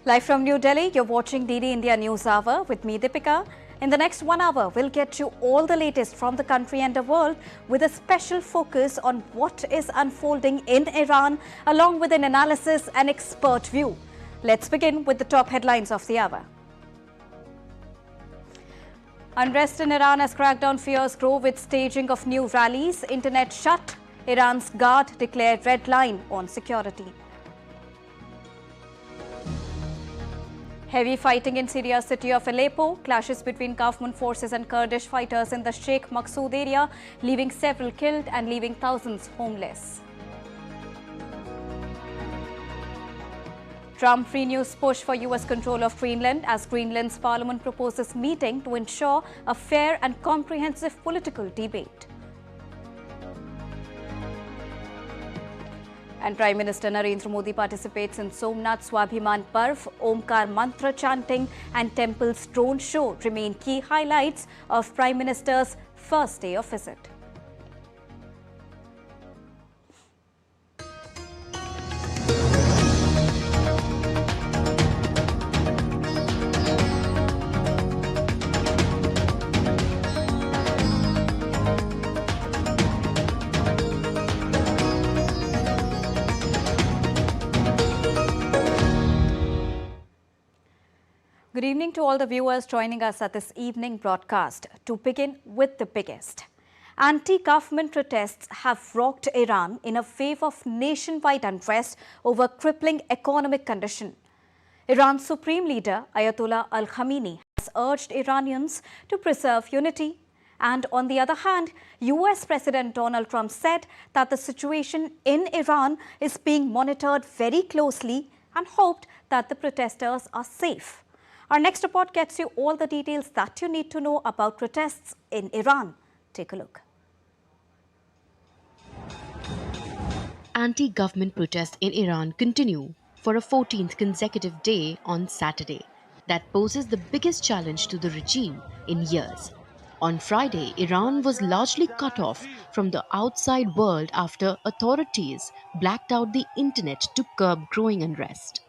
Live from New Delhi, you're watching DD India News Hour with me, Deepika. In the next 1 hour, we'll get you all the latest from the country and the world with a special focus on what is unfolding in Iran, along with an analysis and expert view. Let's begin with the top headlines of the hour. Unrest in Iran as crackdown fears grow with staging of new rallies. Internet shut. Iran's guard declared red line on security. Heavy fighting in Syria's city of Aleppo. Clashes between government forces and Kurdish fighters in the Sheikh Maqsood area, leaving several killed and leaving thousands homeless. Trump renews push for US control of Greenland as Greenland's parliament proposes meeting to ensure a fair and comprehensive political debate. And Prime Minister Narendra Modi participates in Somnath Swabhiman Parv. Omkar mantra chanting and temple's drone show remain key highlights of Prime Minister's first day of visit. Good evening to all the viewers joining us at this evening broadcast. To begin with the biggest. Anti-government protests have rocked Iran in a wave of nationwide unrest over crippling economic condition. Iran's supreme leader, Ayatollah Al Khamenei, has urged Iranians to preserve unity. And on the other hand, US President Donald Trump said that the situation in Iran is being monitored very closely and hoped that the protesters are safe. Our next report gets you all the details that you need to know about protests in Iran. Take a look. Anti-government protests in Iran continue for a 14th consecutive day on Saturday. That poses the biggest challenge to the regime in years. On Friday, Iran was largely cut off from the outside world after authorities blacked out the internet to curb growing unrest.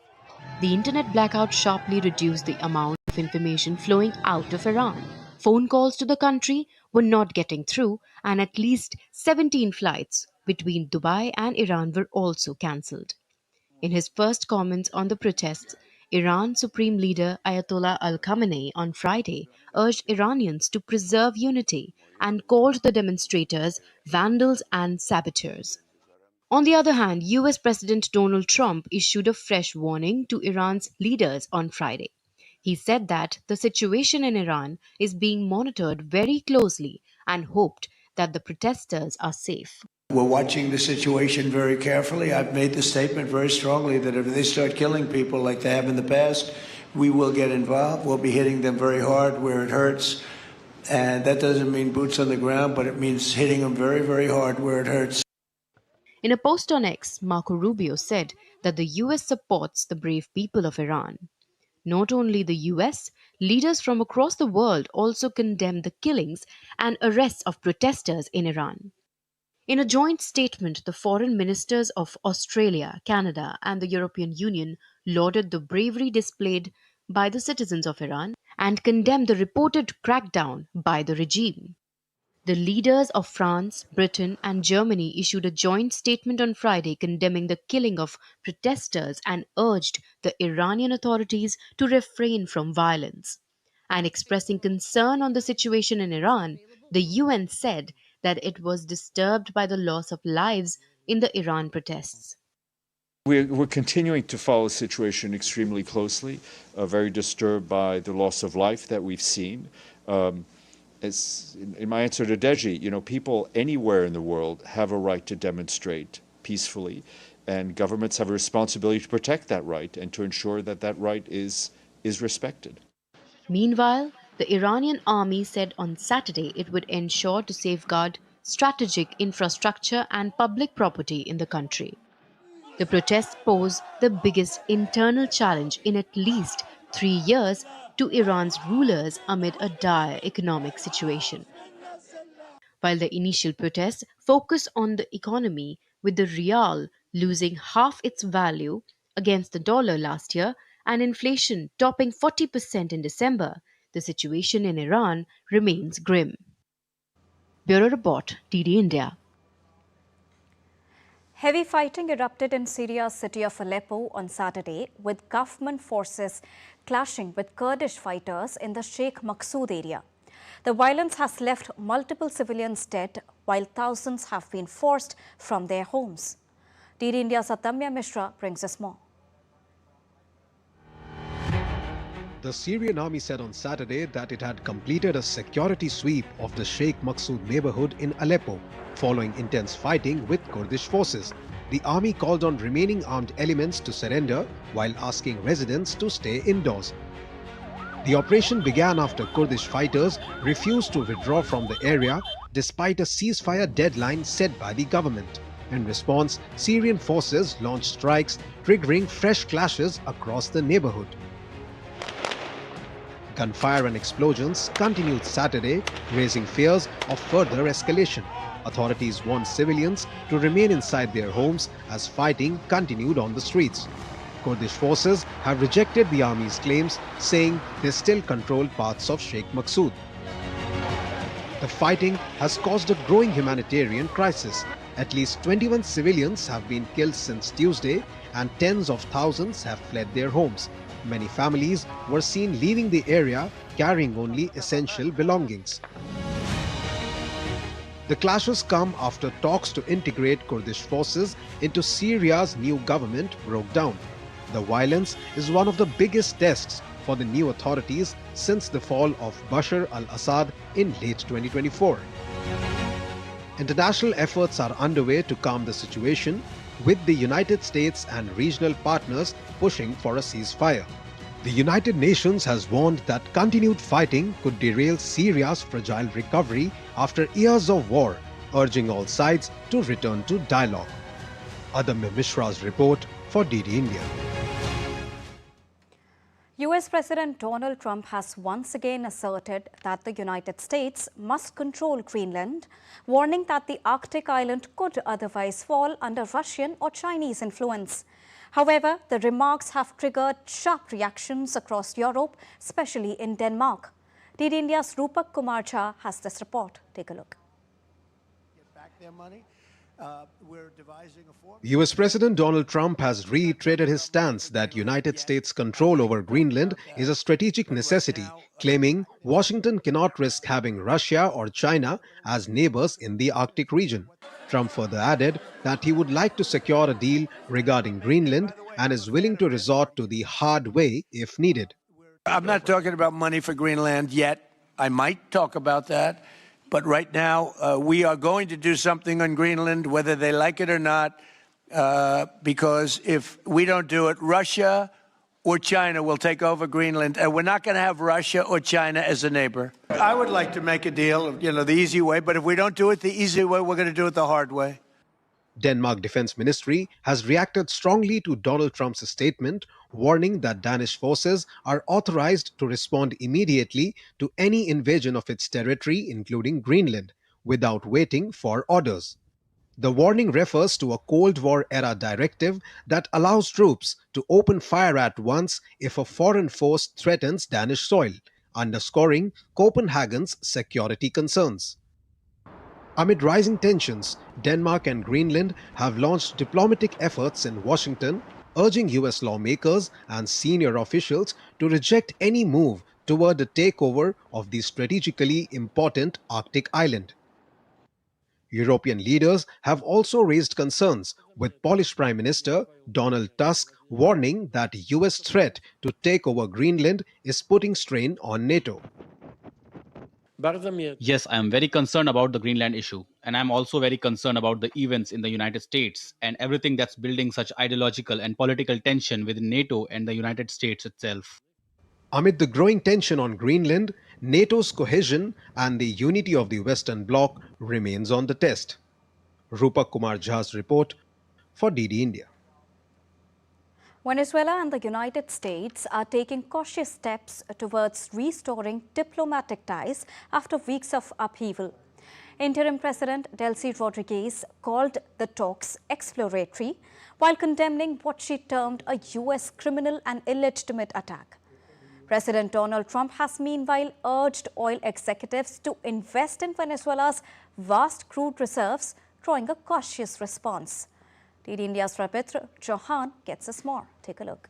The internet blackout sharply reduced the amount of information flowing out of Iran. Phone calls to the country were not getting through, and at least 17 flights between Dubai and Iran were also cancelled. In his first comments on the protests, Iran's supreme leader Ayatollah Al Khamenei on Friday urged Iranians to preserve unity and called the demonstrators vandals and saboteurs. On the other hand, US President Donald Trump issued a fresh warning to Iran's leaders on Friday. He said that the situation in Iran is being monitored very closely and hoped that the protesters are safe. We're watching the situation very carefully. I've made the statement very strongly that if they start killing people like they have in the past, we will get involved. We'll be hitting them very hard where it hurts. And that doesn't mean boots on the ground, but it means hitting them very, very hard where it hurts. In a post on X, Marco Rubio said that the US supports the brave people of Iran. Not only the US, leaders from across the world also condemned the killings and arrests of protesters in Iran. In a joint statement, the foreign ministers of Australia, Canada, and the European Union lauded the bravery displayed by the citizens of Iran and condemned the reported crackdown by the regime. The leaders of France, Britain, and Germany issued a joint statement on Friday condemning the killing of protesters and urged the Iranian authorities to refrain from violence. And expressing concern on the situation in Iran, the UN said that it was disturbed by the loss of lives in the Iran protests. We're continuing to follow the situation extremely closely, very disturbed by the loss of life that we've seen. As in my answer to Deji, people anywhere in the world have a right to demonstrate peacefully, and governments have a responsibility to protect that right and to ensure that that right is respected. Meanwhile, the Iranian army said on Saturday it would ensure to safeguard strategic infrastructure and public property in the country. The protests pose the biggest internal challenge in at least 3 years to Iran's rulers amid a dire economic situation. While the initial protests focus on the economy, with the rial losing half its value against the dollar last year and inflation topping 40% in December, the situation in Iran remains grim. Bureau Report, TD India. Heavy fighting erupted in Syria's city of Aleppo on Saturday, with government forces clashing with Kurdish fighters in the Sheikh Maqsood area. The violence has left multiple civilians dead, while thousands have been forced from their homes. TD India's Atamya Mishra brings us more. The Syrian army said on Saturday that it had completed a security sweep of the Sheikh Maqsood neighborhood in Aleppo, following intense fighting with Kurdish forces. The army called on remaining armed elements to surrender while asking residents to stay indoors. The operation began after Kurdish fighters refused to withdraw from the area despite a ceasefire deadline set by the government. In response, Syrian forces launched strikes, triggering fresh clashes across the neighborhood. Gunfire and explosions continued Saturday, raising fears of further escalation. Authorities warned civilians to remain inside their homes as fighting continued on the streets. Kurdish forces have rejected the army's claims, saying they still control parts of Sheikh Maqsood. The fighting has caused a growing humanitarian crisis. At least 21 civilians have been killed since Tuesday, and tens of thousands have fled their homes. Many families were seen leaving the area carrying only essential belongings. The clashes come after talks to integrate Kurdish forces into Syria's new government broke down. The violence is one of the biggest tests for the new authorities since the fall of Bashar al-Assad in late 2024. International efforts are underway to calm the situation, with the United States and regional partners pushing for a ceasefire. The United Nations has warned that continued fighting could derail Syria's fragile recovery after years of war, urging all sides to return to dialogue. Adamya Mishra's report for DD India. US President Donald Trump has once again asserted that the United States must control Greenland, warning that the Arctic island could otherwise fall under Russian or Chinese influence. However, the remarks have triggered sharp reactions across Europe, especially in Denmark. DD India's Rupak Kumar Jha has this report. Take a look. Get back their money. We're devising a form. US President Donald Trump has reiterated his stance that United States control over Greenland is a strategic necessity, claiming Washington cannot risk having Russia or China as neighbors in the Arctic region. Trump further added that he would like to secure a deal regarding Greenland and is willing to resort to the hard way if needed. I'm not talking about money for Greenland yet. I might talk about that. But right now, we are going to do something on Greenland, whether they like it or not, because if we don't do it, Russia or China will take over Greenland, and we're not going to have Russia or China as a neighbor. I would like to make a deal, the easy way, but if we don't do it the easy way, we're going to do it the hard way. Denmark Defense Ministry has reacted strongly to Donald Trump's statement, warning that Danish forces are authorized to respond immediately to any invasion of its territory, including Greenland, without waiting for orders. The warning refers to a Cold War-era directive that allows troops to open fire at once if a foreign force threatens Danish soil, underscoring Copenhagen's security concerns. Amid rising tensions, Denmark and Greenland have launched diplomatic efforts in Washington, urging US lawmakers and senior officials to reject any move toward the takeover of the strategically important Arctic island. European leaders have also raised concerns, with Polish Prime Minister Donald Tusk warning that US threat to take over Greenland is putting strain on NATO. Yes, I am very concerned about the Greenland issue, and I'm also very concerned about the events in the United States and everything that's building such ideological and political tension within NATO and the United States itself. Amid the growing tension on Greenland, NATO's cohesion and the unity of the Western Bloc remains on the test. Rupak Kumar Jha's report for DD India. Venezuela and the United States are taking cautious steps towards restoring diplomatic ties after weeks of upheaval. Interim President Delcy Rodriguez called the talks exploratory while condemning what she termed a US criminal and illegitimate attack. President Donald Trump has meanwhile urged oil executives to invest in Venezuela's vast crude reserves, drawing a cautious response. DD India's repertoire Chauhan gets us more. Take a look.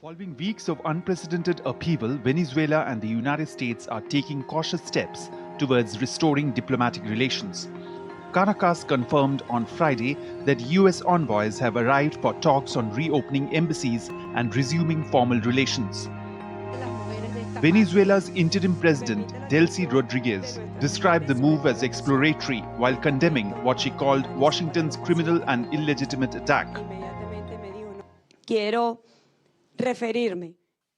Following weeks of unprecedented upheaval, Venezuela and the United States are taking cautious steps towards restoring diplomatic relations. Caracas confirmed on Friday that US envoys have arrived for talks on reopening embassies and resuming formal relations. Venezuela's interim president, Delcy Rodriguez, described the move as exploratory while condemning what she called Washington's criminal and illegitimate attack.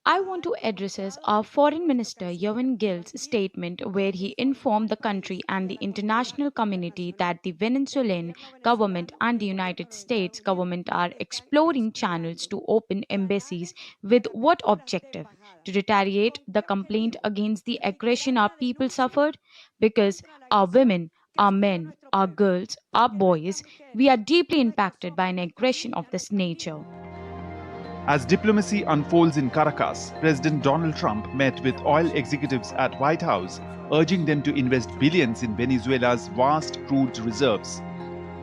I want to address our Foreign Minister Yovan Gill's statement where he informed the country and the international community that the Venezuelan government and the United States government are exploring channels to open embassies with what objective? To retaliate the complaint against the aggression our people suffered? Because our women, our men, our girls, our boys, we are deeply impacted by an aggression of this nature. As diplomacy unfolds in Caracas, President Donald Trump met with oil executives at White House, urging them to invest billions in Venezuela's vast crude reserves.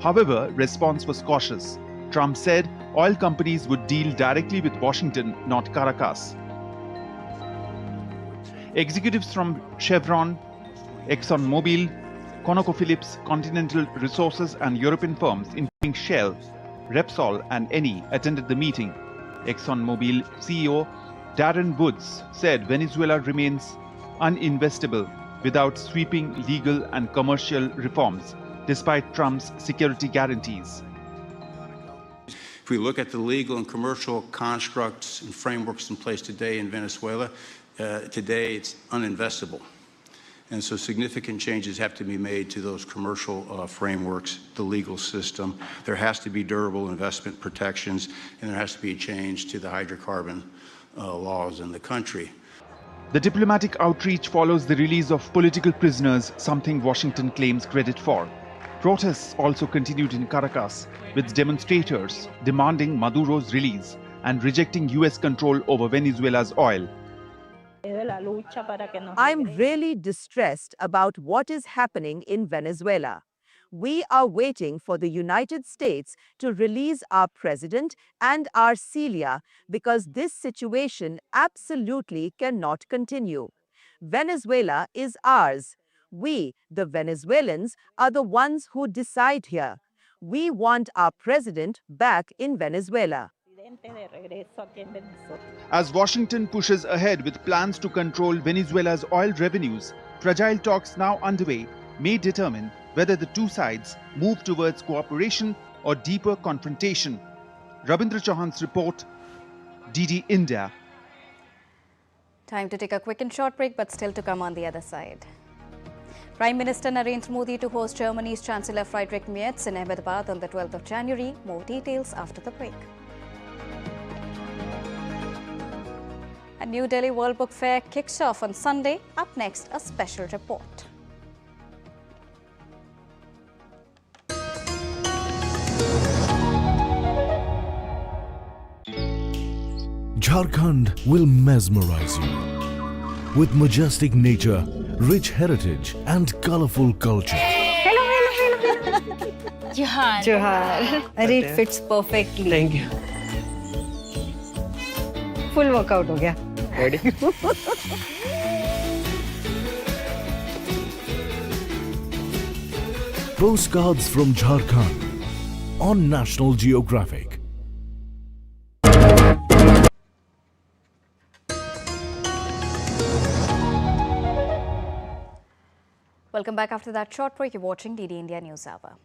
However, response was cautious. Trump said oil companies would deal directly with Washington, not Caracas. Executives from Chevron, ExxonMobil, ConocoPhillips, Continental Resources and European firms including Shell, Repsol and Eni attended the meeting. ExxonMobil CEO Darren Woods said Venezuela remains uninvestable without sweeping legal and commercial reforms, despite Trump's security guarantees. If we look at the legal and commercial constructs and frameworks in place today in Venezuela, today it's uninvestable. And so significant changes have to be made to those commercial frameworks, the legal system. There has to be durable investment protections, and there has to be a change to the hydrocarbon laws in the country. The diplomatic outreach follows the release of political prisoners, something Washington claims credit for. Protests also continued in Caracas, with demonstrators demanding Maduro's release and rejecting US control over Venezuela's oil. I'm really distressed about what is happening in Venezuela. We are waiting for the United States to release our president and our Celia because this situation absolutely cannot continue. Venezuela is ours. We, the Venezuelans, are the ones who decide here. We want our president back in Venezuela. As Washington pushes ahead with plans to control Venezuela's oil revenues, fragile talks now underway may determine whether the two sides move towards cooperation or deeper confrontation. Rabindra Chauhan's report, DD India. Time to take a quick and short break, but still to come on the other side. Prime Minister Narendra Modi to host Germany's Chancellor Friedrich Merz in Ahmedabad on the 12th of January. More details after the break. A New Delhi World Book Fair kicks off on Sunday. Up next, a special report. Jharkhand will mesmerize you with majestic nature, rich heritage and colorful culture. Hello. Johar. It fits perfectly. Thank you. Full workout ho gaya. Ready? Postcards from Jharkhand on National Geographic. Welcome back after that short break. You're watching DD India News Hour.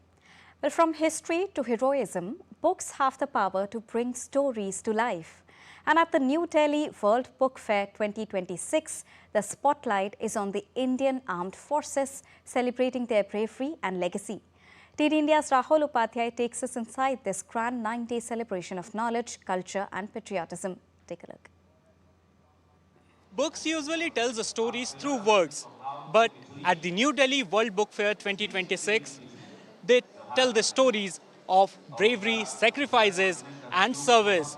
Well, from history to heroism, books have the power to bring stories to life. And at the New Delhi World Book Fair 2026, the spotlight is on the Indian Armed Forces, celebrating their bravery and legacy. DD India's Rahul Upadhyay takes us inside this grand 9-day celebration of knowledge, culture and patriotism. Take a look. Books usually tell the stories through words. But at the New Delhi World Book Fair 2026, they tell the stories of bravery, sacrifices, and service.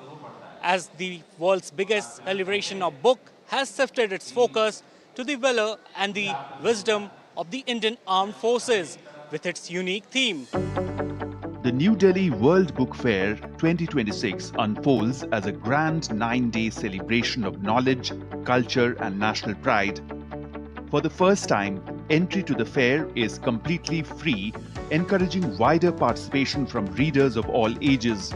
As the world's biggest celebration of book has shifted its focus to the valor and the wisdom of the Indian Armed Forces with its unique theme. The New Delhi World Book Fair 2026 unfolds as a grand 9-day celebration of knowledge, culture, and national pride. For the first time, entry to the fair is completely free, encouraging wider participation from readers of all ages.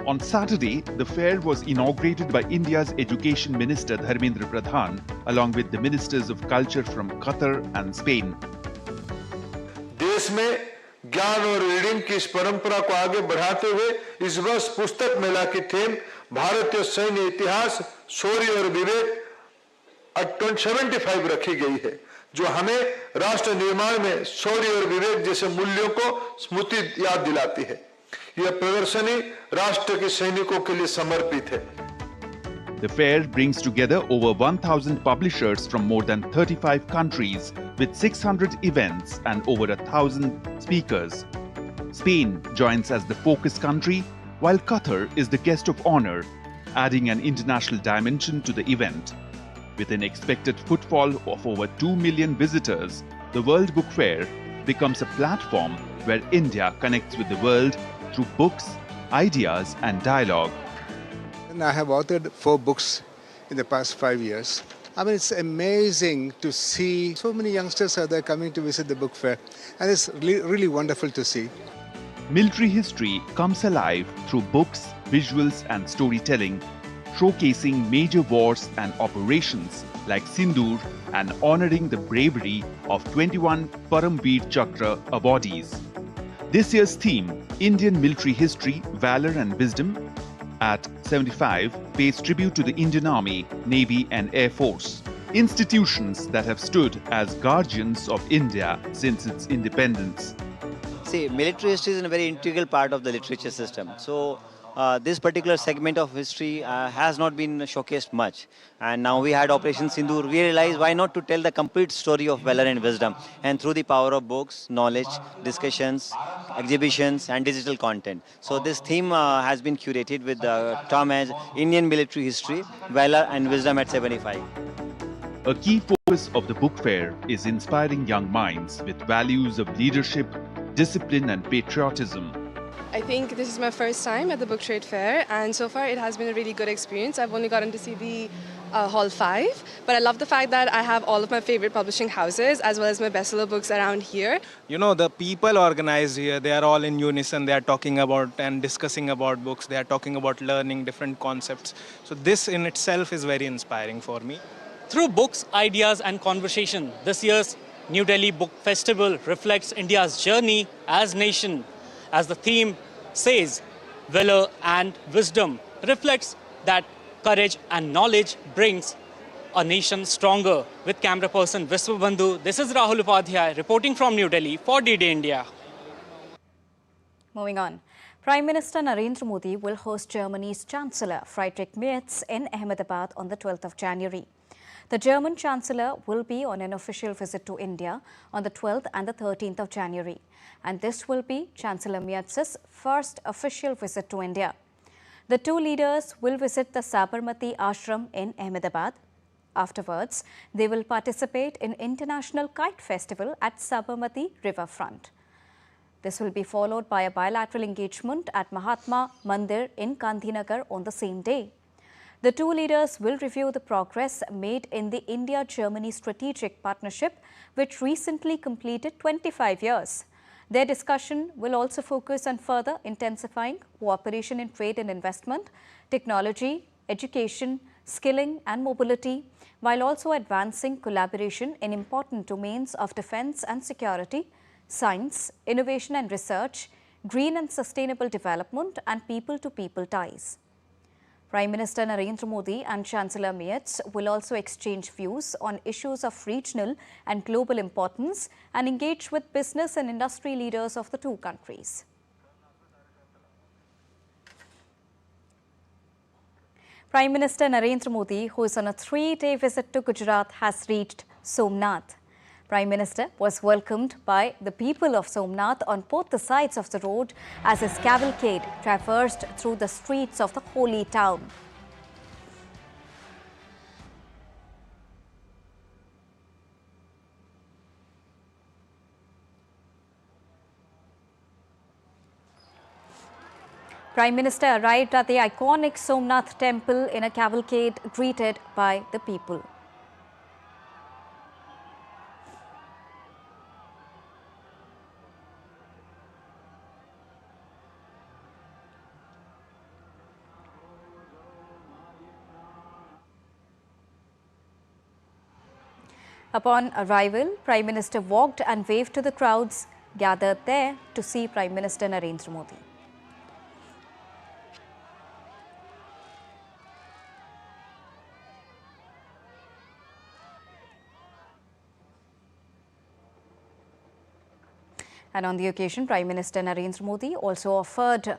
On Saturday, the fair was inaugurated by India's Education Minister Dharmendra Pradhan, along with the Ministers of Culture from Qatar and Spain. देश में ज्ञान और reading की इस परंपरा को आगे बढ़ाते हुए इस वर्ष पुस्तक मेला की थीम भारतीय सैन्य इतिहास, शौर्य और विवेक 75 रखी गई है, जो हमें राष्ट्र निर्माण में शौर्य और विवेक जैसे मूल्यों को स्मृति याद दिलाती है। यह प्रदर्शनी राष्ट्र के सैनिकों के लिए समर्पित है। The fair brings together over 1,000 publishers from more than 35 countries with 600 events and over 1,000 speakers. Spain joins as the focus country, while Qatar is the guest of honor, adding an international dimension to the event. With an expected footfall of over 2 million visitors, the World Book Fair becomes a platform where India connects with the world through books, ideas, and dialogue. And I have authored 4 books in the past 5 years. I mean, it's amazing to see so many youngsters are there coming to visit the book fair, and it's really wonderful to see. Military history comes alive through books, visuals, and storytelling, showcasing major wars and operations like Sindoor and honoring the bravery of 21 Paramveer Chakra awardees. This year's theme, Indian Military History, Valor and Wisdom, at 75 pays tribute to the Indian Army, Navy and Air Force, institutions that have stood as guardians of India since its independence. See, military history is a very integral part of the literature system. So this particular segment of history has not been showcased much. And now we had Operation Sindoor. We realized why not to tell the complete story of valor and wisdom. And through the power of books, knowledge, discussions, exhibitions and digital content. So this theme has been curated with the term as Indian Military History, Valor and Wisdom at 75. A key focus of the book fair is inspiring young minds with values of leadership, discipline and patriotism. I think this is my first time at the book trade fair, and so far it has been a really good experience. I've only gotten to see the Hall 5, but I love the fact that I have all of my favorite publishing houses as well as my bestseller books around here. You know, the people organized here, they are all in unison. They are talking about and discussing about books. They are talking about learning different concepts. So this in itself is very inspiring for me. Through books, ideas and conversation, this year's New Delhi Book Festival reflects India's journey as nation. As the theme says, valor and wisdom reflects that courage and knowledge brings a nation stronger. With camera person Viswabandhu, this is Rahul Upadhyay reporting from New Delhi for D-Day India. Moving on. Prime Minister Narendra Modi will host Germany's Chancellor Friedrich Merz in Ahmedabad on the 12th of January. The German Chancellor will be on an official visit to India on the 12th and the 13th of January. And this will be Chancellor Merz's first official visit to India. The two leaders will visit the Sabarmati Ashram in Ahmedabad. Afterwards, they will participate in International Kite Festival at Sabarmati Riverfront. This will be followed by a bilateral engagement at Mahatma Mandir in Gandhinagar on the same day. The two leaders will review the progress made in the India-Germany strategic partnership, which recently completed 25 years. Their discussion will also focus on further intensifying cooperation in trade and investment, technology, education, skilling and mobility, while also advancing collaboration in important domains of defense and security, science, innovation and research, green and sustainable development and people-to-people ties. Prime Minister Narendra Modi and Chancellor Merz will also exchange views on issues of regional and global importance and engage with business and industry leaders of the two countries. Prime Minister Narendra Modi, who is on a 3-day visit to Gujarat, has reached Somnath. Prime Minister was welcomed by the people of Somnath on both the sides of the road as his cavalcade traversed through the streets of the holy town. Prime Minister arrived at the iconic Somnath Temple in a cavalcade greeted by the people. Upon arrival, Prime Minister walked and waved to the crowds gathered there to see Prime Minister Narendra Modi. And on the occasion, Prime Minister Narendra Modi also offered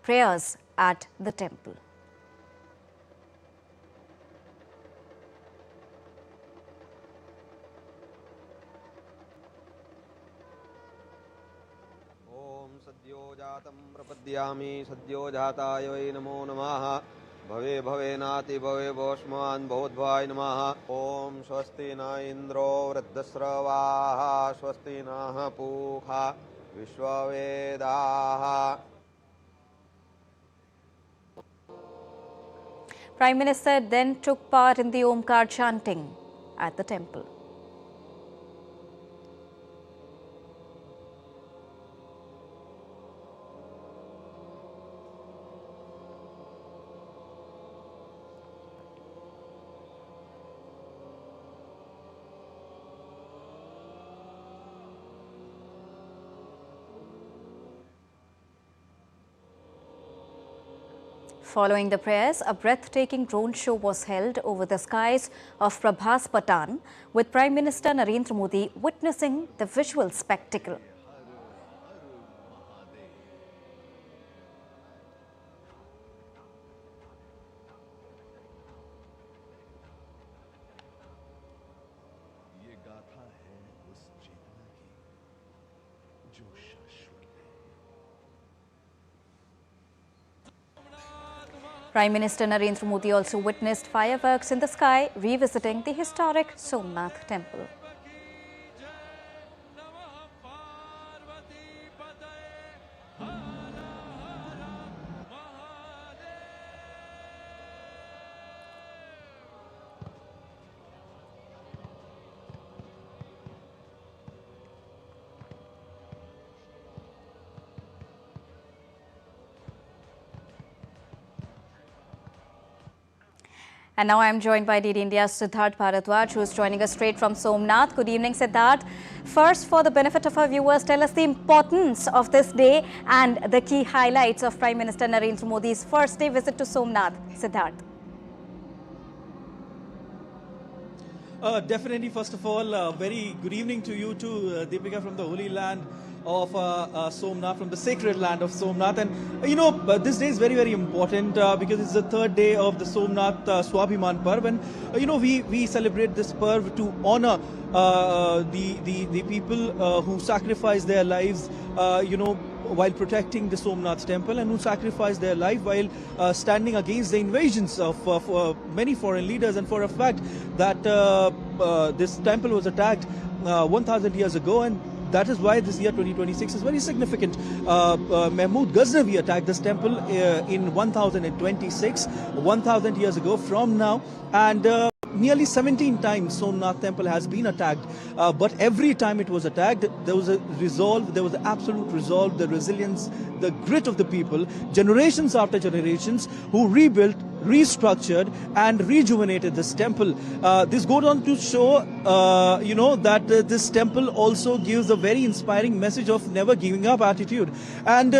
prayers at the temple. प्रपद्यामि सद्यो जाताय वै नमो नमः भवे भवेनाति भवे भोष्मान् भवद्भाय नमः ओम स्वस्ति न इंद्रो वृद्धस्रवाः स्वस्ति नः पूषा विश्ववेदाः. Prime Minister then took part in the Omkar chanting at the temple. Following the prayers, a breathtaking drone show was held over the skies of Prabhas Patan, with Prime Minister Narendra Modi witnessing the visual spectacle. Prime Minister Narendra Modi also witnessed fireworks in the sky, revisiting the historic Somnath Temple. And now I am joined by DD India's Siddharth Bharadwaj, who is joining us straight from Somnath. Good evening, Siddharth. First, for the benefit of our viewers, tell us the importance of this day and the key highlights of Prime Minister Narendra Modi's first day visit to Somnath. Siddharth. Definitely, first of all, very good evening to you too, Deepika, from the Holy Land of Somnath, from the sacred land of Somnath. And this day is very, very important because it's the third day of the Somnath Swabhiman Parv, and we celebrate this Parv to honor the people who sacrificed their lives while protecting the Somnath Temple, and who sacrificed their life while standing against the invasions of many foreign leaders. And for a fact that this temple was attacked 1,000 years ago, and that is why this year 2026 is very significant. Mahmud Ghaznavi attacked this temple in 1026, 1,000 years ago from now, and nearly 17 times Somnath Temple has been attacked, but every time it was attacked, there was a resolve, there was absolute resolve, the resilience, the grit of the people, generations after generations, who rebuilt, restructured and rejuvenated this temple. This goes on to show, that this temple also gives a very inspiring message of never giving up attitude. And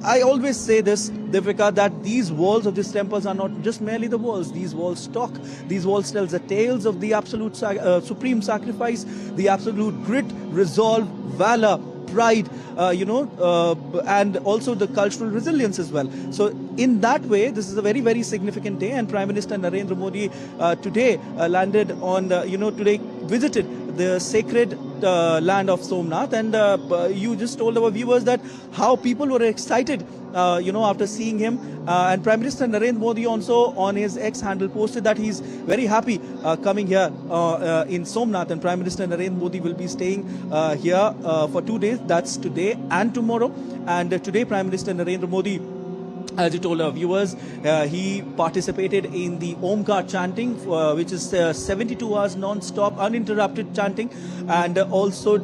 I always say this, Deepika, that these walls of these temples are not just merely the walls. These walls talk. These walls tell the tales of the absolute supreme sacrifice, the absolute grit, resolve, valor, pride, and also the cultural resilience as well. So in that way, this is a very, very significant day, and Prime Minister Narendra Modi today landed on, today visited the sacred land of Somnath, and you just told our viewers that how people were excited after seeing him. And Prime Minister Narendra Modi also on his X handle posted that he's very happy coming here in Somnath, and Prime Minister Narendra Modi will be staying here for 2 days. That's today and tomorrow. And today Prime Minister Narendra Modi, as you told our viewers, he participated in the Omkar chanting, which is 72 hours non-stop, uninterrupted chanting, and also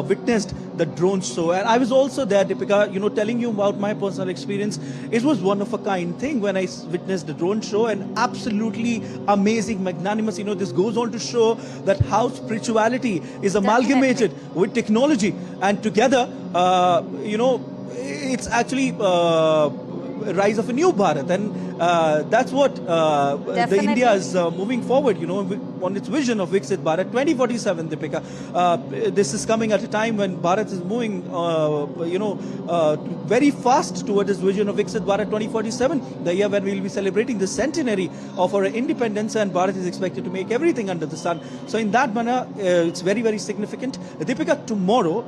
witnessed the drone show. And I was also there, Deepika, telling you about my personal experience. It was one of a kind thing when I witnessed the drone show, and absolutely amazing, magnanimous. This goes on to show that how spirituality is amalgamated with technology, and together, it's actually rise of a new Bharat, and that's what the India is moving forward, on its vision of Viksit Bharat 2047, Deepika. This is coming at a time when Bharat is moving, very fast toward this vision of Viksit Bharat 2047, the year when we will be celebrating the centenary of our independence, and Bharat is expected to make everything under the sun. So in that manner, it's very, very significant. Deepika, tomorrow,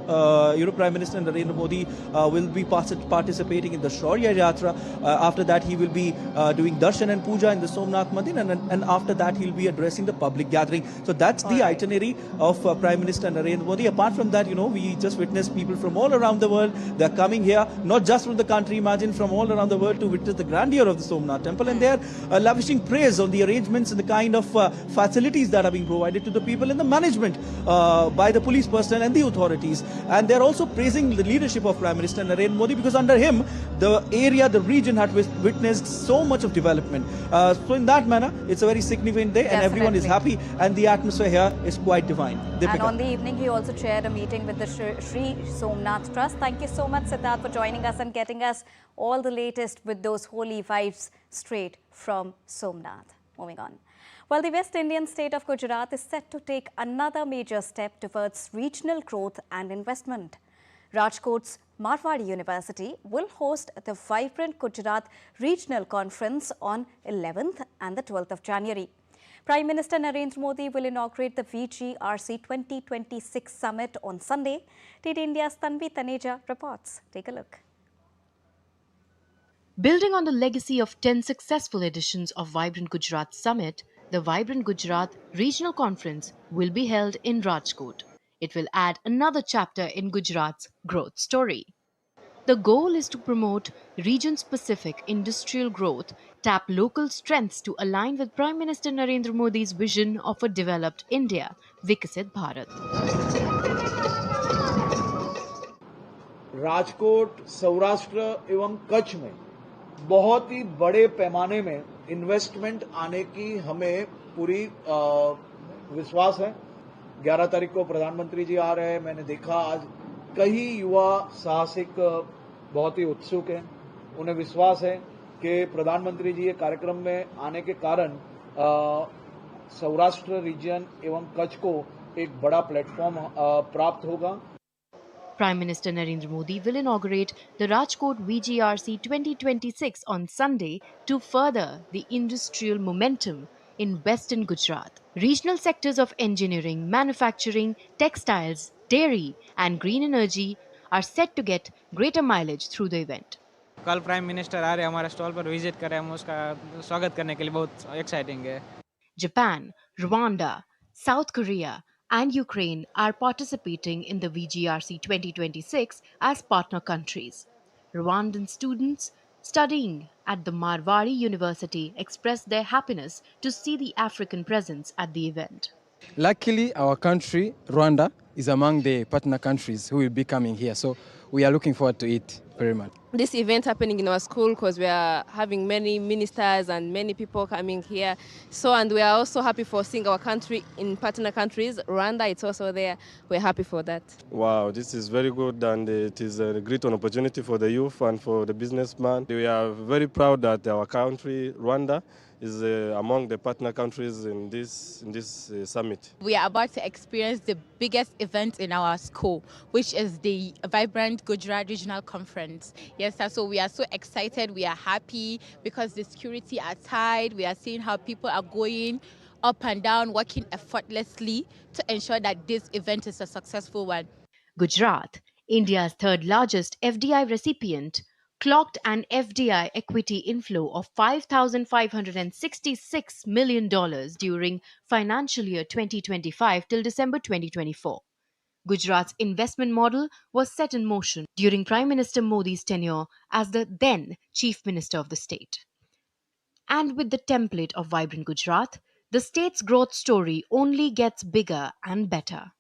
Prime Minister Narendra Modi will be participating in the Shaurya Yatra. After that, he will be doing darshan and puja in the Somnath Mandir, and after that, he'll be addressing the public gathering. So that's the itinerary of Prime Minister Narendra Modi. Apart from that, we just witnessed people from all around the world. They're coming here, not just from the country, imagine from all around the world, to witness the grandeur of the Somnath Temple, and they're lavishing praise on the arrangements and the kind of facilities that are being provided to the people and the management by the police personnel and the authorities. And they're also praising the leadership of Prime Minister Narendra Modi, because under him, the region had witnessed so much of development. So in that manner, it's a very significant day, and everyone is happy, and the atmosphere here is quite divine. Deepika. And on the evening, he also chaired a meeting with the Sri Somnath Trust. Thank you so much, Siddharth, for joining us and getting us all the latest with those holy vibes straight from Somnath. Moving on. Well, the West Indian state of Gujarat is set to take another major step towards regional growth and investment. Rajkot's Marwari University will host the Vibrant Gujarat Regional Conference on 11th and the 12th of January. Prime Minister Narendra Modi will inaugurate the VGRC 2026 summit on Sunday. TD India's Tanvi Taneja reports. Take a look. Building on the legacy of 10 successful editions of Vibrant Gujarat Summit, the Vibrant Gujarat Regional Conference will be held in Rajkot. It will add another chapter in Gujarat's growth story. The goal is to promote region-specific industrial growth, tap local strengths to align with Prime Minister Narendra Modi's vision of a developed India, Viksit Bharat. Rajkot, Saurashtra एवं कच्छ में बहुत ही बड़े पैमाने में investment आने की हमें पूरी विश्वास है। 11 तारीख को प्रधानमंत्री जी आ रहे हैं। मैंने देखा आज कई युवा साहसिक बहुत ही उत्सुक हैं। उन्हें विश्वास है कि प्रधानमंत्री जी ये कार्यक्रम में आने के कारण सौराष्ट्र रीजन एवं कच्छ को एक बड़ा प्लेटफॉर्म प्राप्त होगा। Prime Minister Narendra Modi will inaugurate the Rajkot VGRC 2026 on Sunday to further the industrial momentum in Western Gujarat. Regional sectors of engineering, manufacturing, textiles, dairy and green energy are set to get greater mileage through the event. कल prime minister आ रहे हैं हमारे stall पर visit करें, हम उसका स्वागत करने के लिए बहुत एक्साइटिंग है। Japan, Rwanda, South Korea and Ukraine are participating in the VGRC 2026 as partner countries. Rwandan students studying at the Marwari University expressed their happiness to see the African presence at the event. Luckily, our country, Rwanda, is among the partner countries who will be coming here. So we are looking forward to it very much. This event happening in our school because we are having many ministers and many people coming here. And we are also happy for seeing our country in partner countries. Rwanda, it's also there. We're happy for that. Wow, this is very good, and it is a great opportunity for the youth and for the businessman. We are very proud that our country, Rwanda, is among the partner countries in this summit. We are about to experience the biggest event in our school, which is the Vibrant Gujarat Regional Conference. Yes, so we are so excited, we are happy because the security are tight, we are seeing how people are going up and down, working effortlessly to ensure that this event is a successful one. Gujarat, India's third largest FDI recipient, clocked an FDI equity inflow of $5,566 million during financial year 2025 till December 2024. Gujarat's investment model was set in motion during Prime Minister Modi's tenure as the then Chief Minister of the state. And with the template of Vibrant Gujarat, the state's growth story only gets bigger and better.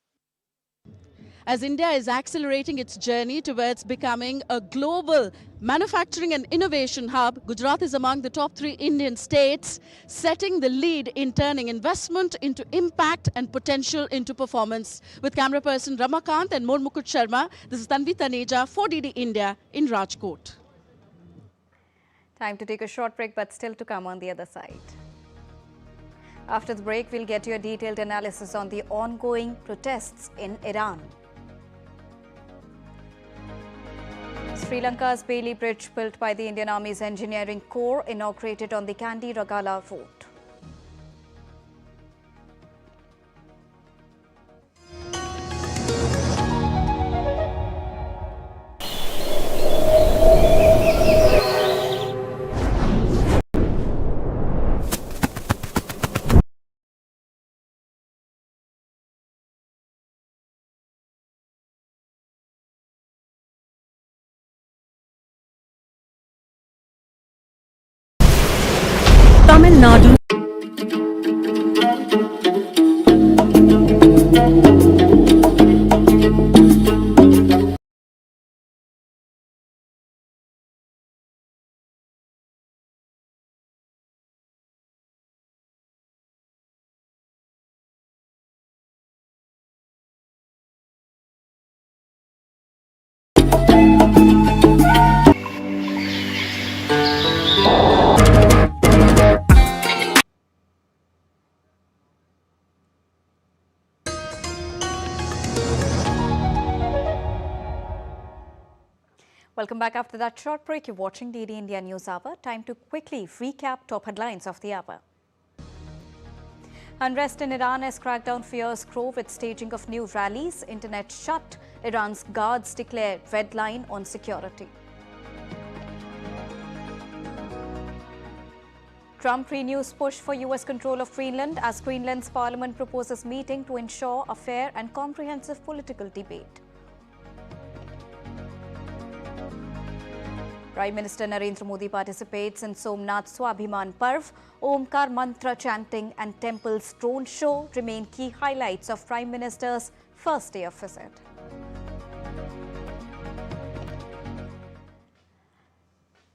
As India is accelerating its journey towards becoming a global manufacturing and innovation hub, Gujarat is among the top 3 Indian states, setting the lead in turning investment into impact and potential into performance. With camera person Ramakant and Mor Mukut Sharma, this is Tanvi Taneja for DD India in Rajkot. Time to take a short break, but still to come on the other side. After the break, we'll get you a detailed analysis on the ongoing protests in Iran. Sri Lanka's Bailey Bridge, built by the Indian Army's Engineering Corps, inaugurated on the Kandy Ragala Road. Tamil Nadu. Welcome back after that short break. You're watching DD India News Hour. Time to quickly recap top headlines of the hour. Unrest in Iran as crackdown fears grow with staging of new rallies. Internet shut. Iran's guards declare red line on security. Trump renews push for US control of Greenland as Greenland's parliament proposes meeting to ensure a fair and comprehensive political debate. Prime Minister Narendra Modi participates in Somnath Swabhiman Parv. Omkar mantra chanting and temple's drone show remain key highlights of Prime Minister's first day of visit.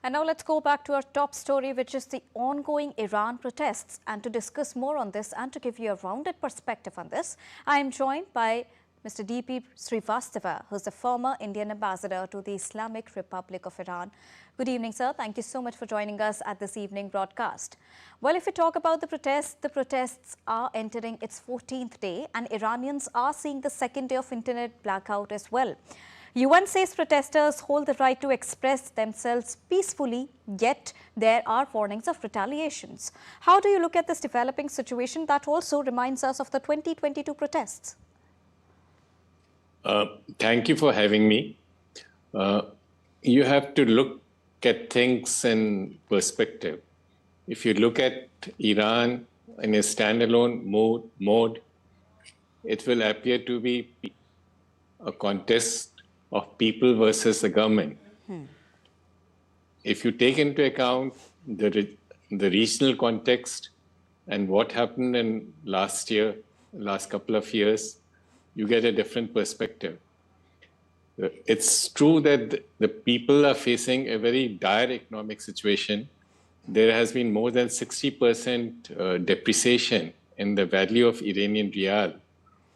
And now let's go back to our top story, which is the ongoing Iran protests. And to discuss more on this and to give you a rounded perspective on this, I am joined by Mr. D.P. Srivastava, who is the former Indian ambassador to the Islamic Republic of Iran. Good evening, sir. Thank you so much for joining us at this evening broadcast. Well, if we talk about the protests are entering its 14th day, and Iranians are seeing the second day of internet blackout as well. UN says protesters hold the right to express themselves peacefully, yet there are warnings of retaliations. How do you look at this developing situation that also reminds us of the 2022 protests? Thank you for having me. You have to look at things in perspective. If you look at Iran in a standalone mode, it will appear to be a contest of people versus the government. If you take into account the regional context and what happened in last couple of years, you get a different perspective. It's true that the people are facing a very dire economic situation. There has been more than 60% depreciation in the value of Iranian rial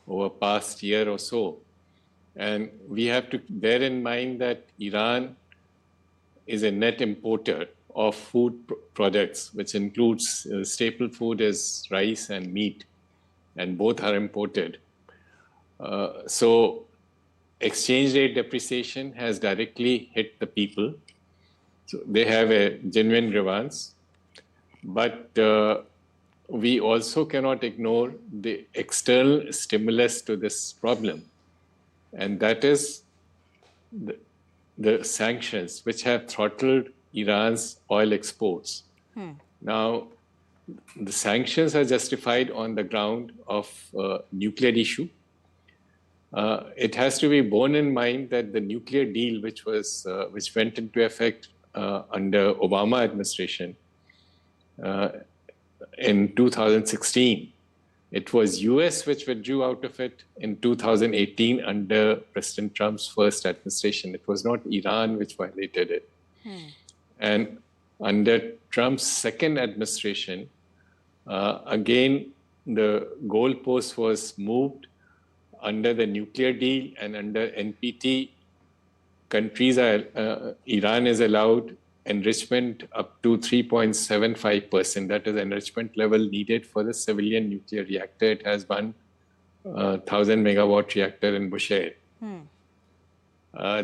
over past year or so. And we have to bear in mind that Iran is a net importer of food products, which includes staple food as rice and meat, and both are imported. So exchange rate depreciation has directly hit the people. So they have a genuine grievance. But we also cannot ignore the external stimulus to this problem, and that is the sanctions which have throttled Iran's oil exports. Now, the sanctions are justified on the ground of nuclear issue. It has to be borne in mind that the nuclear deal, which went into effect under Obama administration in 2016, it was US which withdrew out of it in 2018 under President Trump's first administration. It was not Iran which violated it. And under Trump's second administration, again, the goalpost was moved. Under the nuclear deal and under NPT, Iran is allowed enrichment up to 3.75%. That is enrichment level needed for the civilian nuclear reactor. It has one 1,000 megawatt reactor in Bushehr.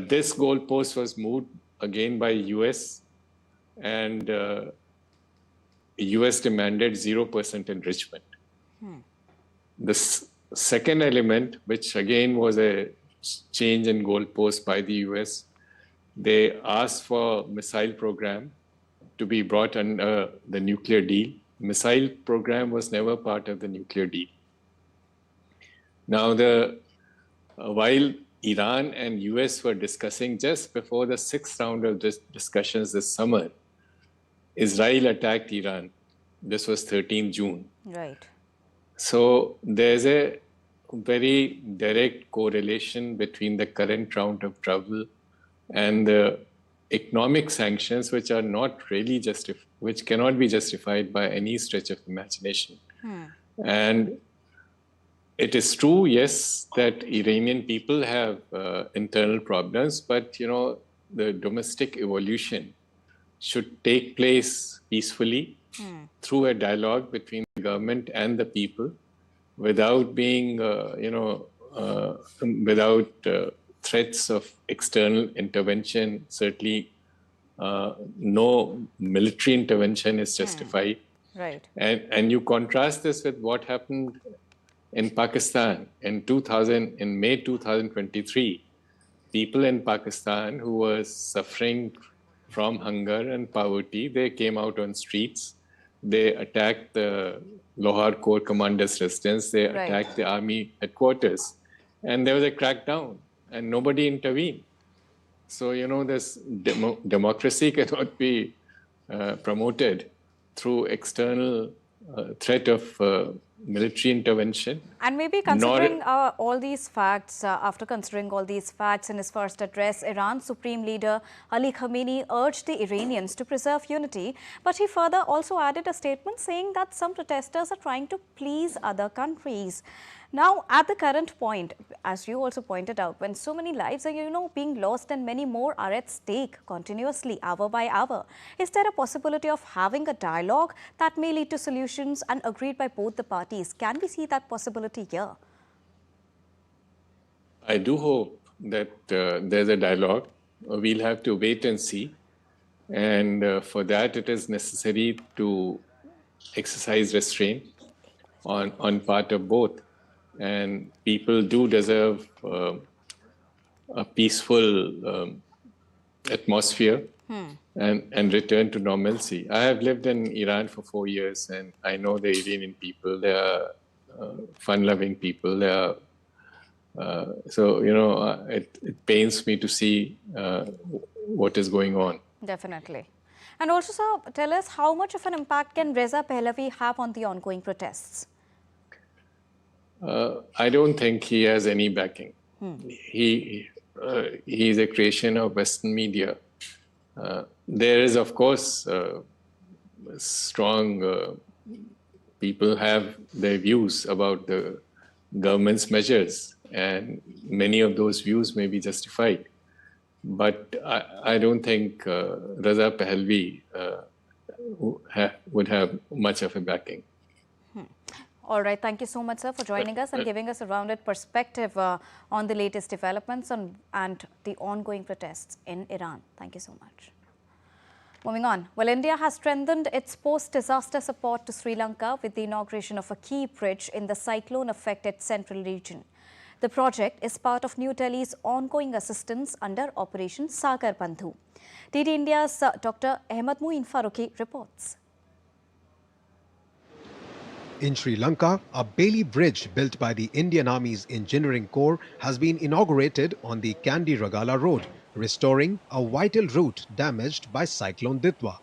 This goalpost was moved again by US, and US demanded 0% enrichment. The second element, which again was a change in goalpost by the US, they asked for missile program to be brought under the nuclear deal. Missile program was never part of the nuclear deal. Now, while Iran and US were discussing just before the sixth round of discussions this summer, Israel attacked Iran. This was 13 June. Right. So there's a very direct correlation between the current round of trouble and the economic sanctions, which are not really which cannot be justified by any stretch of imagination. And it is true, yes, that Iranian people have internal problems, but the domestic evolution should take place peacefully through a dialogue between the government and the people, without being, without threats of external intervention. Certainly, no military intervention is justified. Right. And you contrast this with what happened in Pakistan in May 2023. People in Pakistan who were suffering from hunger and poverty, they came out on streets. They attacked the Lohar Corps commander's residence. They attacked the army headquarters. And there was a crackdown and nobody intervened. So, this democracy cannot be promoted through external threat of military intervention. And maybe considering all these facts, after considering all these facts in his first address, Iran's Supreme Leader Ali Khamenei urged the Iranians to preserve unity. But he further also added a statement saying that some protesters are trying to please other countries. Now, at the current point, as you also pointed out, when so many lives are, being lost and many more are at stake continuously, hour by hour, is there a possibility of having a dialogue that may lead to solutions and agreed by both the parties? Can we see that possibility here? I do hope that there's a dialogue. We'll have to wait and see. And for that, it is necessary to exercise restraint on part of both. And people do deserve a peaceful atmosphere and return to normalcy. I have lived in Iran for 4 years, and I know the Iranian people. They are fun-loving people. They are it pains me to see what is going on. Definitely. And also, sir, tell us how much of an impact can Reza Pahlavi have on the ongoing protests? I don't think he has any backing. He is a creation of Western media. There is, of course, strong people have their views about the government's measures, and many of those views may be justified. But I don't think Reza Pahlavi would have much of a backing. All right. Thank you so much, sir, for joining us and giving us a rounded perspective on the latest developments and the ongoing protests in Iran. Thank you so much. Moving on. Well, India has strengthened its post-disaster support to Sri Lanka with the inauguration of a key bridge in the cyclone-affected central region. The project is part of New Delhi's ongoing assistance under Operation Sagar Bandhu. DD India's Dr. Ahmed Muin Faruqi reports. In Sri Lanka, a Bailey Bridge built by the Indian Army's Engineering Corps has been inaugurated on the Kandy-Ragala Road, restoring a vital route damaged by Cyclone Ditwa.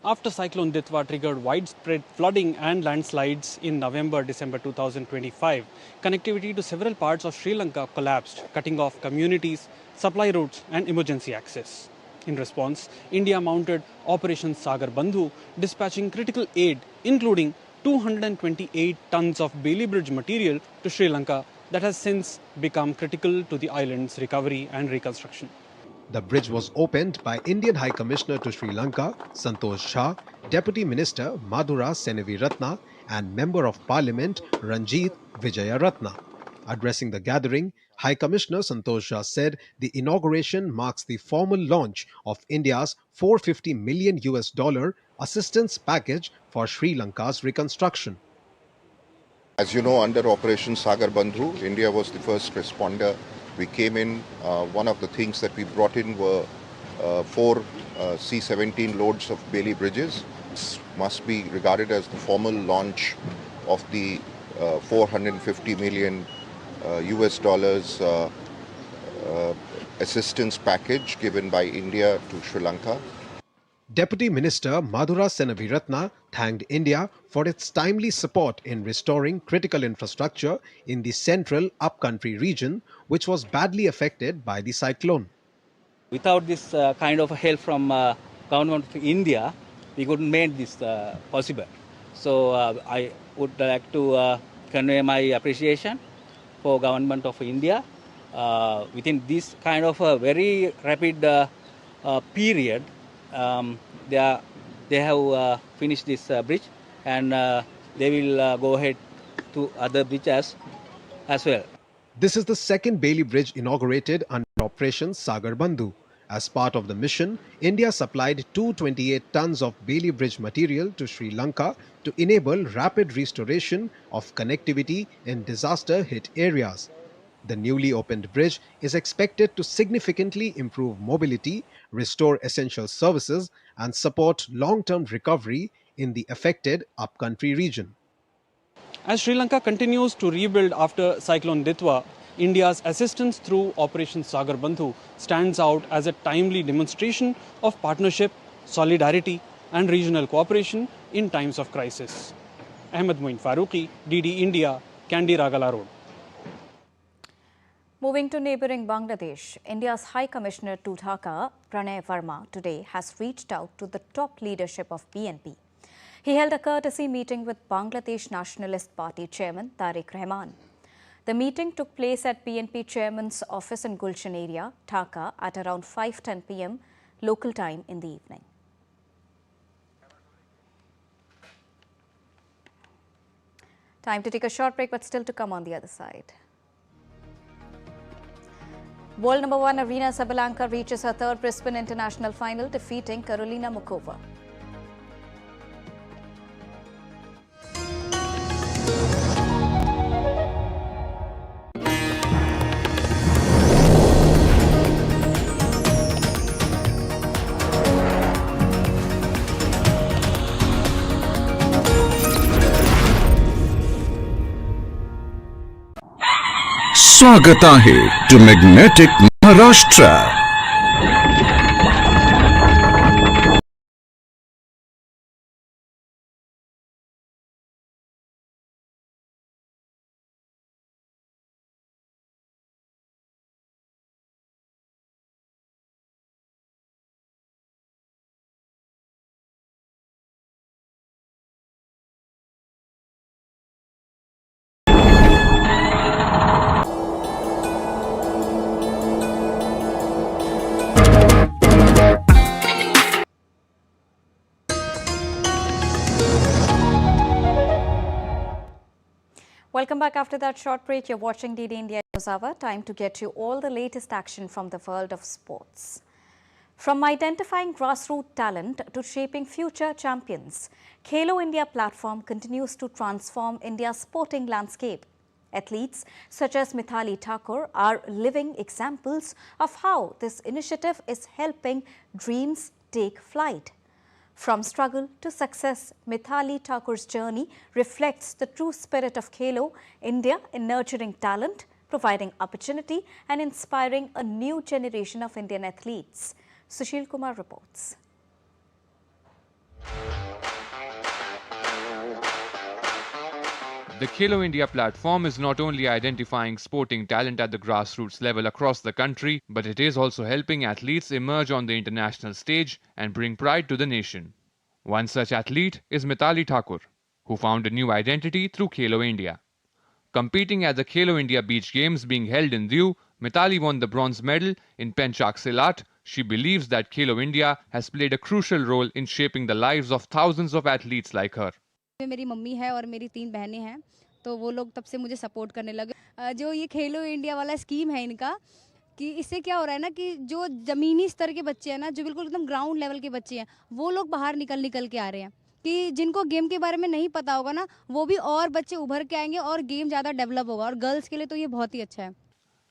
After Cyclone Ditwa triggered widespread flooding and landslides in November-December 2025, connectivity to several parts of Sri Lanka collapsed, cutting off communities, supply routes and emergency access. In response, India mounted Operation Sagar Bandhu, dispatching critical aid, including 228 tons of Bailey Bridge material to Sri Lanka that has since become critical to the island's recovery and reconstruction. The bridge was opened by Indian High Commissioner to Sri Lanka, Santosh Jha, Deputy Minister Madhura Seneviratna and Member of Parliament Ranjit Vijayaratna. Addressing the gathering, High Commissioner Santosh Jha said the inauguration marks the formal launch of India's $450 million assistance package for Sri Lanka's reconstruction. As you know, under Operation Sagar Bandhu, India was the first responder. We came in, one of the things that we brought in were 4 C-17 loads of Bailey bridges. This must be regarded as the formal launch of the $450 million assistance package given by India to Sri Lanka. Deputy Minister Madhura Seneviratna thanked India for its timely support in restoring critical infrastructure in the central upcountry region, which was badly affected by the cyclone. Without this kind of help from government of India, we couldn't make this possible. So I would like to convey my appreciation for government of India. Within this kind of a very rapid period, they have finished this bridge, and they will go ahead to other bridges as well. This is the second Bailey Bridge inaugurated under Operation Sagar Bandhu. As part of the mission, India supplied 228 tons of Bailey Bridge material to Sri Lanka to enable rapid restoration of connectivity in disaster-hit areas. The newly opened bridge is expected to significantly improve mobility, restore essential services, and support long-term recovery in the affected upcountry region. As Sri Lanka continues to rebuild after Cyclone Ditwa, India's assistance through Operation Sagar Bandhu stands out as a timely demonstration of partnership, solidarity, and regional cooperation in times of crisis. Ahmed Muin Faruqi, DD India, Kandy-Ragala Road. Moving to neighbouring Bangladesh, India's High Commissioner to Dhaka, Pranay Verma, today has reached out to the top leadership of BNP. He held a courtesy meeting with Bangladesh Nationalist Party Chairman Tariq Rahman. The meeting took place at BNP Chairman's office in Gulshan area, Dhaka, at around 5:10 p.m. local time in the evening. Time to take a short break, but still to come on the other side. World number 1 Arina Sabalenka reaches her third Brisbane International final, defeating Karolina Mukova. स्वागत आहे to magnetic Maharashtra. Welcome back after that short break. You're watching DD India News Hour. Time to get you all the latest action from the world of sports. From identifying grassroots talent to shaping future champions, Khelo India platform continues to transform India's sporting landscape. Athletes such as Mithali Thakur are living examples of how this initiative is helping dreams take flight. From struggle to success, Mithali Thakur's journey reflects the true spirit of Khelo India in nurturing talent, providing opportunity and inspiring a new generation of Indian athletes. Sushil Kumar reports. The Khelo India platform is not only identifying sporting talent at the grassroots level across the country, but it is also helping athletes emerge on the international stage and bring pride to the nation. One such athlete is Mithali Thakur, who found a new identity through Khelo India. Competing at the Khelo India Beach Games being held in Diu, Mithali won the bronze medal in Penchak Silat. She believes that Khelo India has played a crucial role in shaping the lives of thousands of athletes like her. मेरी mummy है और मेरी 3 बहनें हैं, तो वो लोग तब से मुझे सपोर्ट करने लगे। जो ये खेलो इंडिया वाला स्कीम है इनका, कि इससे क्या हो रहा है ना कि जो ज़मीनी स्तर के बच्चे हैं ना, जो बिल्कुल एकदम ग्राउंड लेवल के बच्चे हैं, वो लोग बाहर निकल के आ रहे हैं। कि जिनको गेम के बारे में नहीं पता होगा ना, वो भी और बच्चे उभर के आएंगे और गेम ज़्यादा डेवलप होगा, और गर्ल्स के लिए तो ये बहुत ही अच्छा है।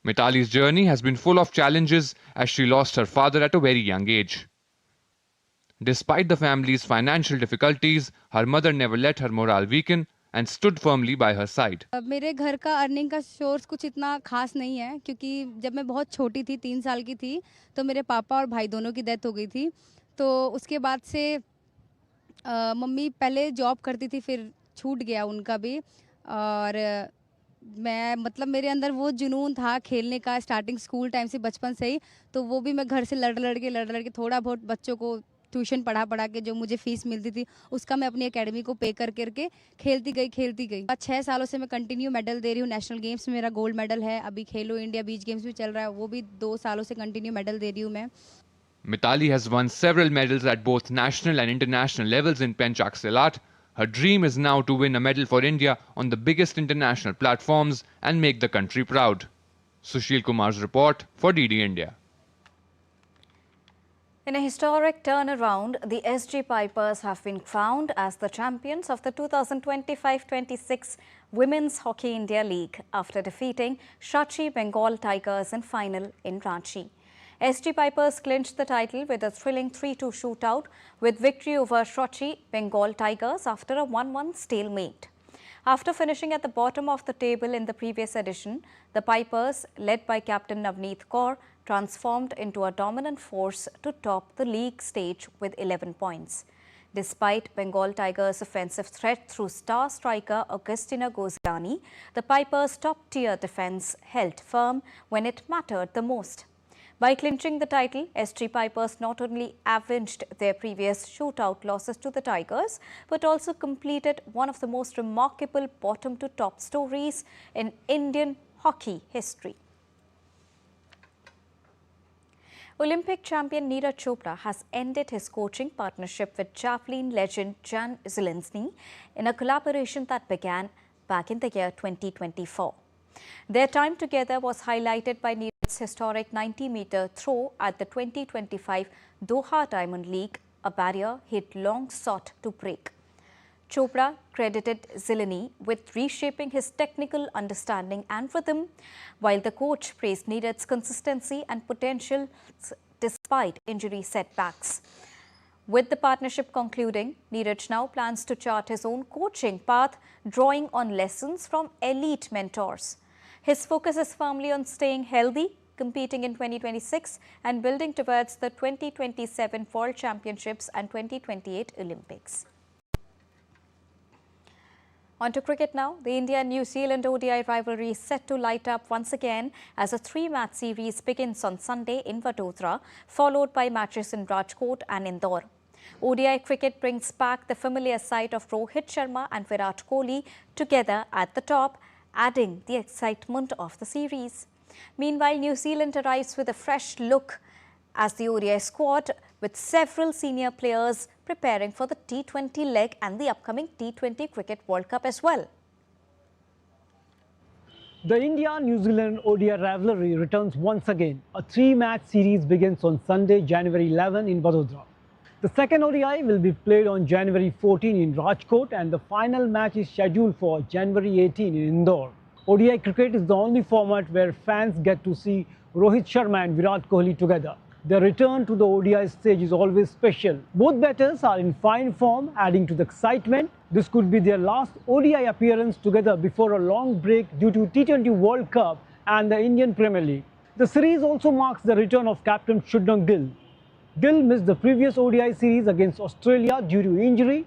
Mithali's journey has been full of challenges as she lost her father at a very young age. Despite the family's financial difficulties, her mother never let her morale weaken and stood firmly by her side. मेरे घर का earning का source कुछ इतना खास नहीं है, क्योंकि जब मैं बहुत छोटी थी, 3 साल की थी, तो मेरे पापा और भाई दोनों की डेथ हो गई थी। तो उसके बाद से मम्मी पहले जॉब करती थी, फिर छूट गया उनका भी, और मैं मतलब मेरे अंदर वो जुनून था खेलने का स्टार्टिंग स्कूल टाइम से, बचपन से ही। तो वो भी मैं घर से लड़ के थोड़ा बहुत बच्चों को ट्यूशन पढ़ा के जो मुझे फीस मिलती थी, उसका मैं अपनी एकेडमी को पे करके खेलती गई। 6 सालों से मैं कंटिन्यू मेडल दे रही हूँ। नेशनल गेम्स में मेरा गोल्ड मेडल है, अभी खेलो इंडिया बीच गेम्स भी चल रहा है, वो भी 2 सालों से कंटिन्यू मेडल दे रही हूँ मैं। Mithali has won several medals at both national and international levels in Penchak Silat. Her dream is now to win a medal for India on the biggest international platforms and make the country proud. Sushil Kumar's report for DD India. In a historic turnaround, the SG Pipers have been crowned as the champions of the 2025-26 Women's Hockey India League after defeating Shachi Bengal Tigers in final in Ranchi. SG Pipers clinched the title with a thrilling 3-2 shootout with victory over Shachi Bengal Tigers after a 1-1 stalemate. After finishing at the bottom of the table in the previous edition, the Pipers, led by captain Navneet Kaur, transformed into a dominant force to top the league stage with 11 points. Despite Bengal Tigers' offensive threat through star striker Augustina Gozlani, the Pipers' top-tier defence held firm when it mattered the most. By clinching the title, SG Pipers not only avenged their previous shootout losses to the Tigers, but also completed one of the most remarkable bottom-to-top stories in Indian hockey history. Olympic champion Neeraj Chopra has ended his coaching partnership with javelin legend Jan Zelensky in a collaboration that began back in the year 2024. Their time together was highlighted by Neeraj's historic 90-meter throw at the 2025 Doha Diamond League, a barrier he'd long sought to break. Chopra credited Zelensky with reshaping his technical understanding and rhythm, while the coach praised Neeraj's consistency and potential despite injury setbacks. With the partnership concluding, Neeraj now plans to chart his own coaching path, drawing on lessons from elite mentors. His focus is firmly on staying healthy, competing in 2026 and building towards the 2027 World Championships and 2028 Olympics. On to cricket now. The India and New Zealand ODI rivalry is set to light up once again as a 3-match series begins on Sunday in Vadodara, followed by matches in Rajkot and Indore. ODI cricket brings back the familiar sight of Rohit Sharma and Virat Kohli together at the top, adding the excitement of the series. Meanwhile, New Zealand arrives with a fresh look as the ODI squad, with several senior players preparing for the T20 leg and the upcoming T20 Cricket World Cup as well. The India-New Zealand ODI rivalry returns once again. A three-match series begins on Sunday, January 11 in Vadodara. The second ODI will be played on January 14 in Rajkot, and the final match is scheduled for January 18 in Indore. ODI cricket is the only format where fans get to see Rohit Sharma and Virat Kohli together. Their return to the ODI stage is always special. Both batters are in fine form, adding to the excitement. This could be their last ODI appearance together before a long break due to T20 World Cup and the Indian Premier League. The series also marks the return of captain Shubman Gill. Gill missed the previous ODI series against Australia due to injury,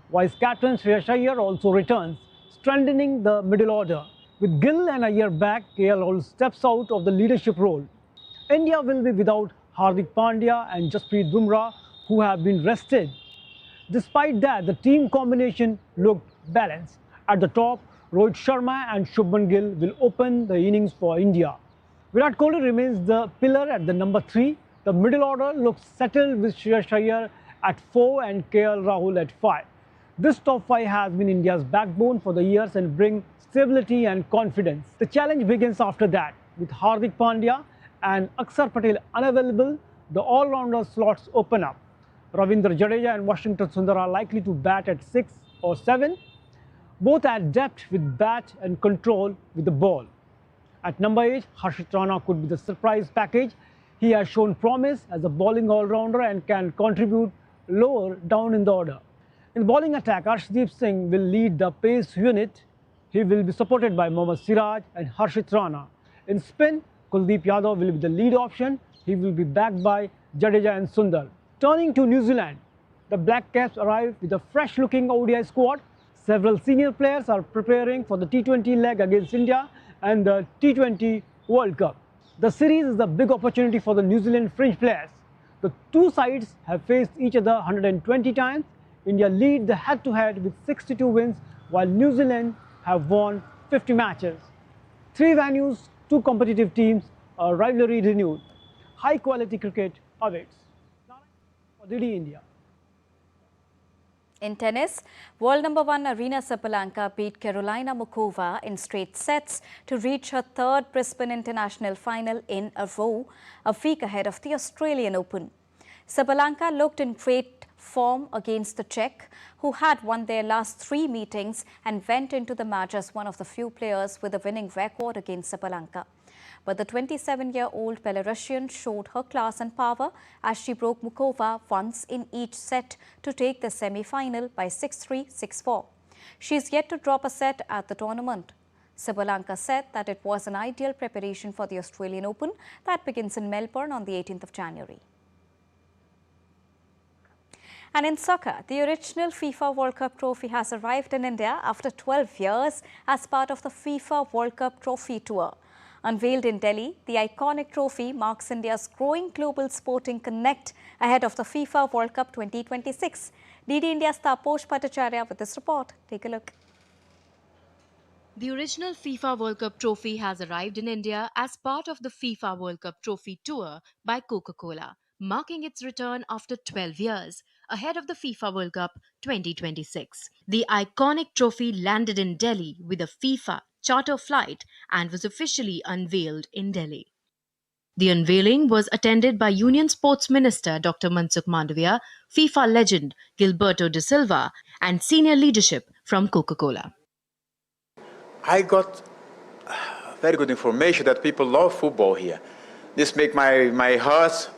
while captain Shreyas Iyer also returns, strengthening the middle order. With Gill and Iyer back, KL Rahul steps out of the leadership role. India will be without Hardik Pandya and Jasprit Bumrah, who have been rested. Despite that, the team combination looked balanced. At the top, Rohit Sharma and Shubman Gill will open the innings for India. Virat Kohli remains the pillar at the number 3. The middle order looks settled with Shreyas Iyer at 4 and KL Rahul at 5. This top 5 has been India's backbone for the years and brings stability and confidence. The challenge begins after that. With Hardik Pandya and Akshar Patel unavailable, the all-rounder slots open up. Ravindra Jadeja and Washington Sundar are likely to bat at 6 or 7, both at depth with bat and control with the ball. At number 8, Harshit Rana could be the surprise package. He has shown promise as a bowling all-rounder and can contribute lower down in the order. In bowling attack, Arshdeep Singh will lead the pace unit. He will be supported by Mohammad Siraj and Harshit Rana. In spin, Kuldeep Yadav will be the lead option. He will be backed by Jadeja and Sundar. Turning to New Zealand, the Black Caps arrived with a fresh-looking ODI squad. Several senior players are preparing for the T20 leg against India and the T20 World Cup. The series is a big opportunity for the New Zealand fringe players. The two sides have faced each other 120 times. India lead the head-to-head with 62 wins, while New Zealand have won 50 matches. 3 venues, 2 competitive teams, a rivalry renewed. High-quality cricket awaits. For DD India. In tennis, world number 1 Aryna Sabalenka beat Karolina Muchova in straight sets to reach her 3rd Brisbane International final in a row, a week ahead of the Australian Open. Sabalenka looked in great form against the Czech, who had won their last 3 meetings and went into the match as one of the few players with a winning record against Sabalenka. But the 27-year-old Belarusian showed her class and power as she broke Muchova once in each set to take the semi-final by 6-3, 6-4. She is yet to drop a set at the tournament. Sabalenka said that it was an ideal preparation for the Australian Open that begins in Melbourne on the 18th of January. And in soccer, the original FIFA World Cup trophy has arrived in India after 12 years as part of the FIFA World Cup Trophy Tour. Unveiled in Delhi, the iconic trophy marks India's growing global sporting connect ahead of the FIFA World Cup 2026. DD India's Taposh Bhattacharya with this report. Take a look. The original FIFA World Cup trophy has arrived in India as part of the FIFA World Cup Trophy Tour by Coca-Cola, marking its return after 12 years, ahead of the FIFA World Cup 2026. The iconic trophy landed in Delhi with a FIFA charter flight and was officially unveiled in Delhi. The unveiling was attended by Union Sports Minister Dr. Mansukh Mandavia, FIFA legend Gilberto de Silva, and senior leadership from Coca-Cola. I got very good information that people love football here. This makes my heart,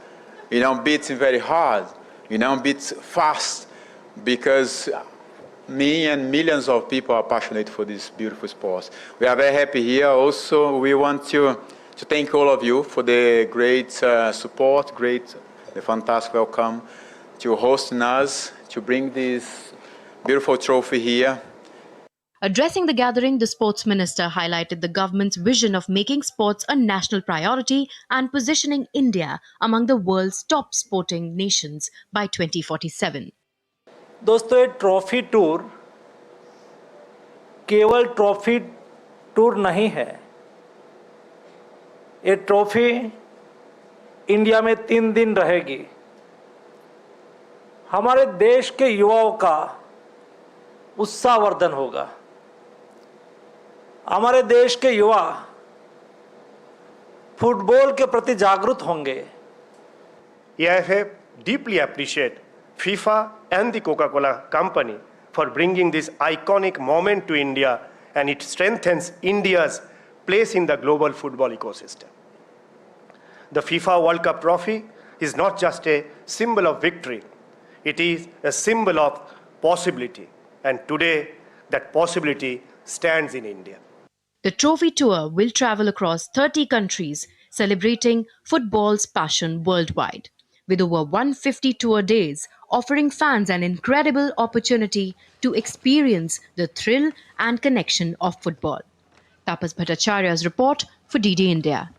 beating very hard, beats fast, because me and millions of people are passionate for this beautiful sport. We are very happy here. Also, we want to thank all of you for the great support, the fantastic welcome to hosting us, to bring this beautiful trophy here. Addressing the gathering, the sports minister highlighted the government's vision of making sports a national priority and positioning India among the world's top sporting nations by 2047. दोस्तों, ये trophy tour केवल trophy tour नहीं है. ये trophy India में 3 दिन रहेगी. हमारे देश के युवाओं का उत्साहवर्धन होगा. हमारे देश के युवा फुटबॉल के प्रति जागरूक होंगे। EIFA deeply appreciate FIFA and the Coca-Cola company for bringing this iconic moment to India, and it strengthens India's place in the global football ecosystem. The FIFA World Cup trophy is not just a symbol of victory, it is a symbol of possibility, and today that possibility stands in India. The trophy tour will travel across 30 countries, celebrating football's passion worldwide, with over 150 tour days offering fans an incredible opportunity to experience the thrill and connection of football. Tapas Bhattacharya's report for DD India.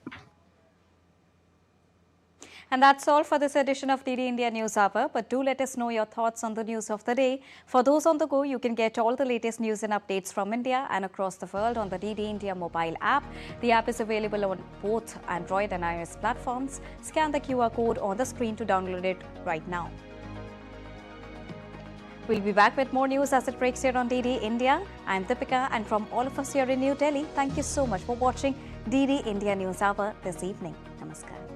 And that's all for this edition of DD India News Hour. But do let us know your thoughts on the news of the day. For those on the go, you can get all the latest news and updates from India and across the world on the DD India mobile app. The app is available on both Android and iOS platforms. Scan the QR code on the screen to download it right now. We'll be back with more news as it breaks here on DD India. I'm Deepika, and from all of us here in New Delhi, thank you so much for watching DD India News Hour this evening. Namaskar.